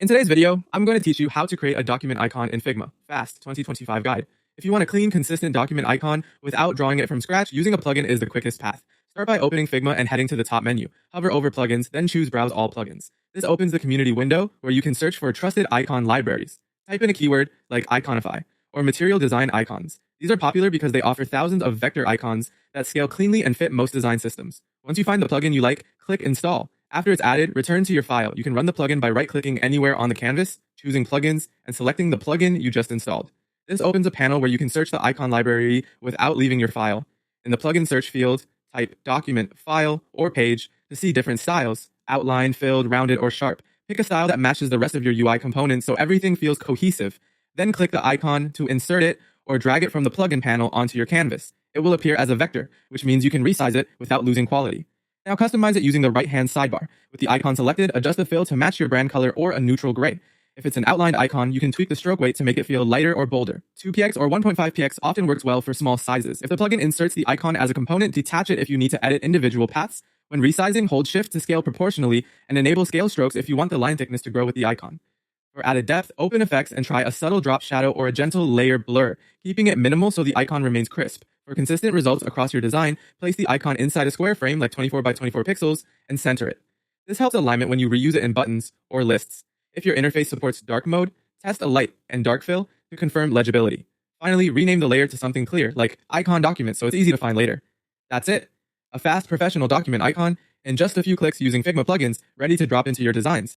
In today's video, I'm going to teach you how to create a document icon in Figma, Fast 2025 guide. If you want a clean, consistent document icon without drawing it from scratch, using a plugin is the quickest path. Start by opening Figma and heading to the top menu. Hover over plugins, then choose Browse All Plugins. This opens the community window where you can search for trusted icon libraries. Type in a keyword like Iconify or Material Design Icons. These are popular because they offer thousands of vector icons that scale cleanly and fit most design systems. Once you find the plugin you like, click Install. After it's added, return to your file. You can run the plugin by right-clicking anywhere on the canvas, choosing Plugins, and selecting the plugin you just installed. This opens a panel where you can search the icon library without leaving your file. In the plugin search field, type Document, File, or Page to see different styles: outline, filled, rounded, or sharp. Pick a style that matches the rest of your UI components so everything feels cohesive. Then click the icon to insert it or drag it from the plugin panel onto your canvas. It will appear as a vector, which means you can resize it without losing quality. Now customize it using the right-hand sidebar. With the icon selected, adjust the fill to match your brand color or a neutral gray. If it's an outlined icon, you can tweak the stroke weight to make it feel lighter or bolder. 2px or 1.5px often works well for small sizes. If the plugin inserts the icon as a component, detach it if you need to edit individual paths. When resizing, hold Shift to scale proportionally and enable scale strokes if you want the line thickness to grow with the icon. For added depth, open Effects and try a subtle drop shadow or a gentle layer blur, keeping it minimal so the icon remains crisp. For consistent results across your design, place the icon inside a square frame like 24 by 24 pixels and center it. This helps alignment when you reuse it in buttons or lists. If your interface supports dark mode, test a light and dark fill to confirm legibility. Finally, rename the layer to something clear like Icon Document so it's easy to find later. That's it. A fast, professional document icon in just a few clicks using Figma plugins ready to drop into your designs.